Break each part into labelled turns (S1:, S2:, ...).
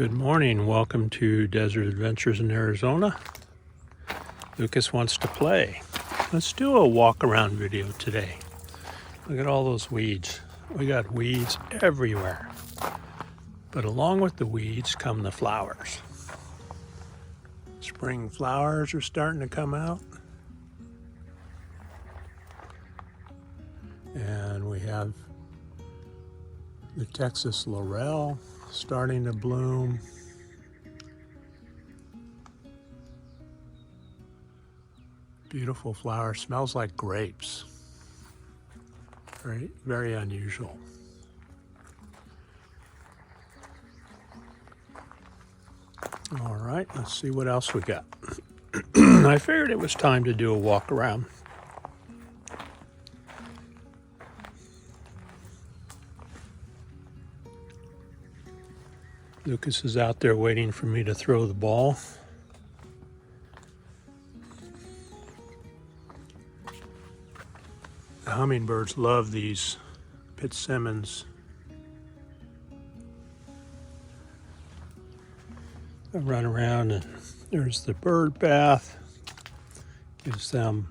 S1: Good morning. Welcome to Desert Adventures in Arizona. Lucas wants to play. Let's do a walk around video today. Look at all those weeds. We got weeds everywhere. But along with the weeds come the flowers. Spring flowers are starting to come out. And we have the Texas laurel starting to bloom. Beautiful flower, smells like grapes. Very, very unusual. All right, let's see what else we got. I figured it was time to do a walk around. Lucas is out there waiting for me to throw the ball. The hummingbirds love these Fitzsimmons. I run around and there's the bird bath. Gives them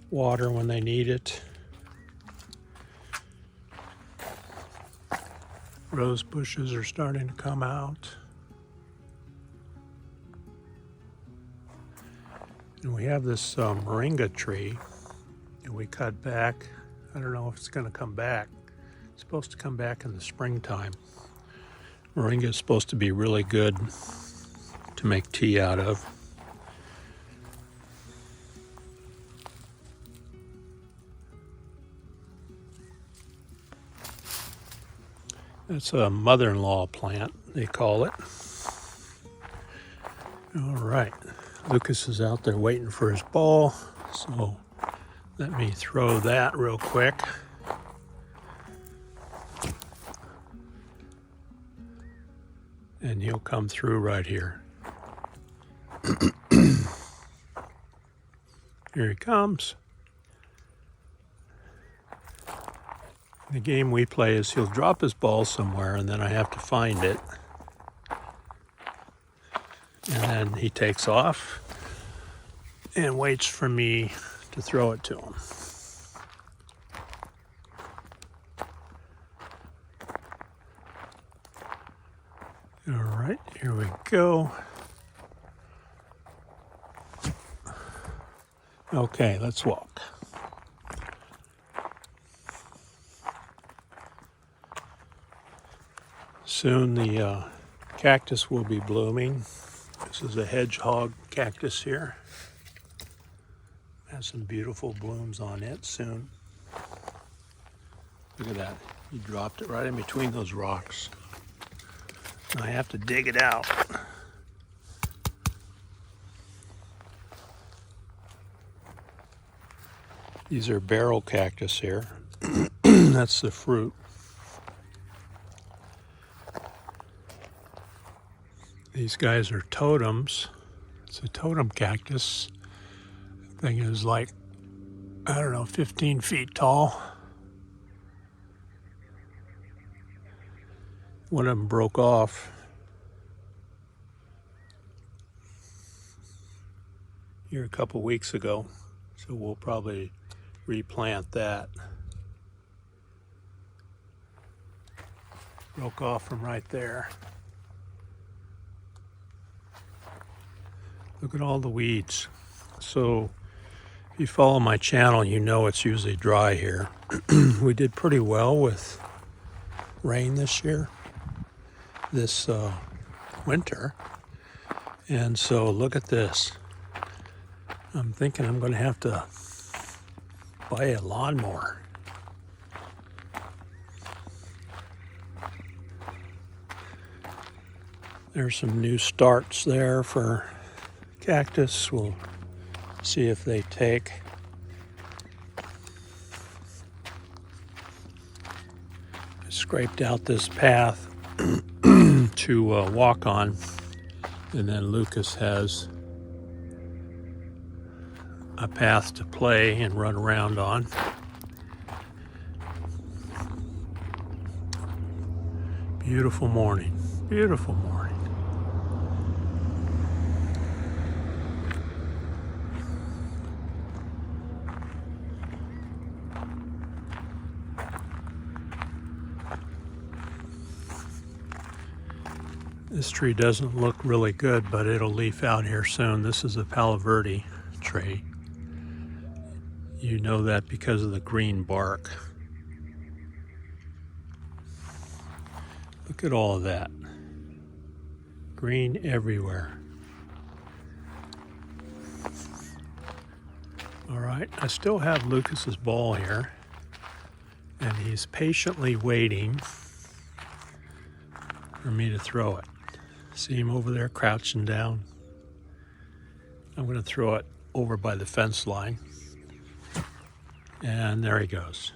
S1: water when they need it. Rose bushes are starting to come out. And we have this moringa tree that we cut back. I don't know if it's going to come back. It's supposed to come back in the springtime. Moringa is supposed to be really good to make tea out of. It's a mother-in-law plant, they call it. All right, Lucas is out there waiting for his ball, so let me throw that real quick. And he'll come through right here. Here he comes. The game we play is he'll drop his ball somewhere and then I have to find it. And then he takes off and waits for me to throw it to him. All right, here we go. Okay, let's walk. Soon the cactus will be blooming. This is a hedgehog cactus here. Has some beautiful blooms on it soon. Look at that. He dropped it right in between those rocks. I have to dig it out. These are barrel cactus here. That's the fruit. These guys are totems. It's a totem cactus. The thing is like, I don't know, 15 feet tall. One of them broke off here a couple weeks ago, so we'll probably replant that. Broke off from right there. Look at all the weeds. So if you follow my channel, you know it's usually dry here. We did pretty well with rain this year, this winter. And so look at this. I'm thinking I'm going to have to buy a lawnmower. There's some new starts there for cactus. We'll see if they take. I scraped out this path to walk on, and then Lucas has a path to play and run around on. Beautiful morning. Beautiful morning. This tree doesn't look really good, but it'll leaf out here soon. This is a Palo Verde tree. You know that because of the green bark. Look at all of that. Green everywhere. All right, I still have Lucas's ball here, and he's patiently waiting for me to throw it. See him over there crouching down? I'm going to throw it over by the fence line. And there he goes.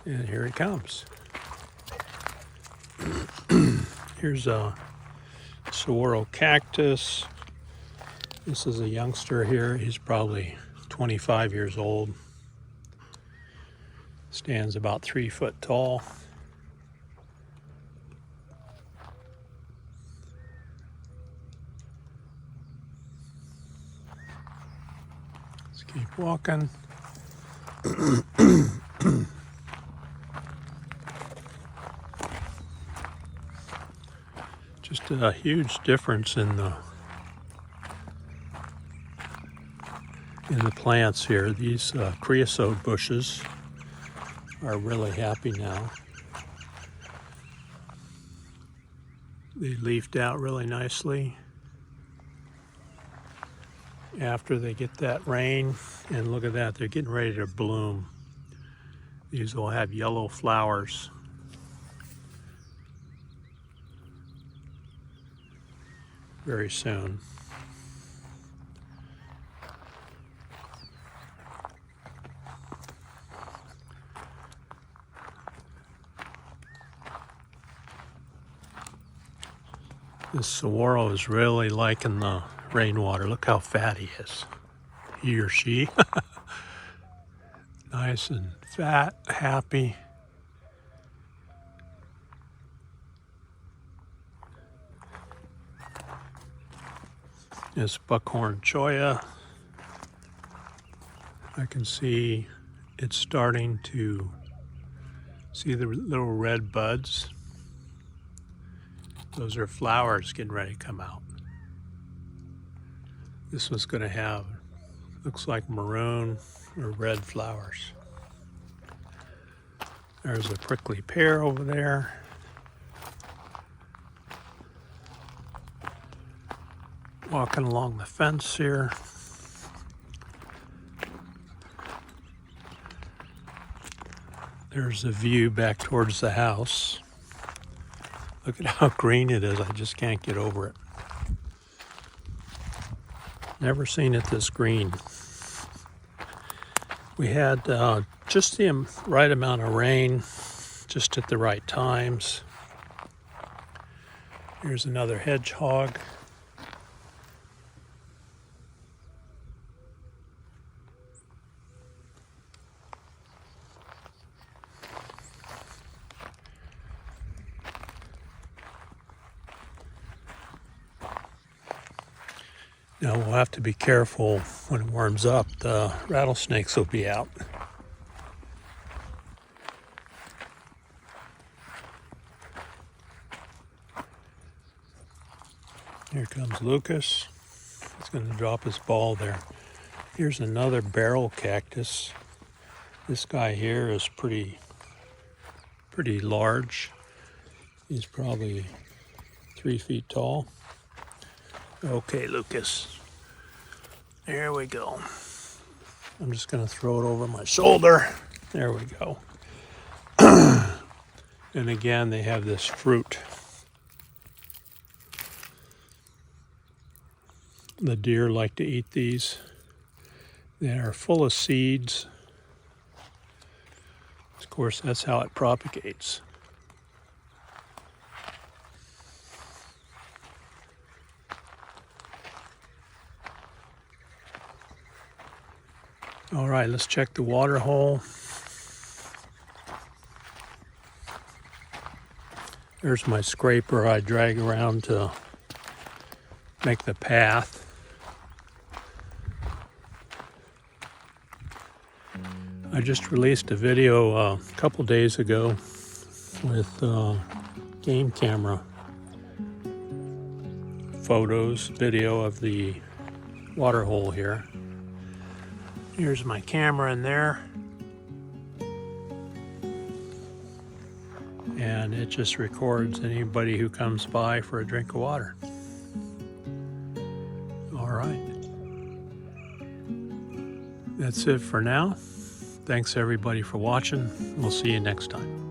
S1: And here he comes. Here's a saguaro cactus. This is a youngster here. He's probably 25 years old. Stands about 3 foot tall. Let's keep walking. Just a huge difference in the plants here. These creosote bushes are really happy now. They leafed out really nicely after they get that rain, and look at that, they're getting ready to bloom. These will have yellow flowers. Very soon. This saguaro is really liking the rainwater. Look how fat he is. He or she. Nice and fat, happy. This buckhorn cholla. I can see it's starting to see the little red buds. Those are flowers getting ready to come out. This one's going to have, looks like maroon or red flowers. There's a prickly pear over there. Walking along the fence here. There's a view back towards the house. Look at how green it is. I just can't get over it. Never seen it this green. We had just the right amount of rain, just at the right times. Here's another hedgehog. Now we'll have to be careful when it warms up. The rattlesnakes will be out. Here comes Lucas. He's going to drop his ball there. Here's another barrel cactus. This guy here is pretty large. He's probably 3 feet tall. Okay, Lucas. There we go. I'm just going to throw it over my shoulder. There we go. And again, they have this fruit. The deer like to eat these. They are full of seeds. Of course, that's how it propagates. All right, let's check the water hole. There's my scraper I drag around to make the path. I just released a video a couple days ago with game camera photos, video of the water hole here. Here's my camera in there. And it just records anybody who comes by for a drink of water. All right. That's it for now. Thanks everybody for watching. We'll see you next time.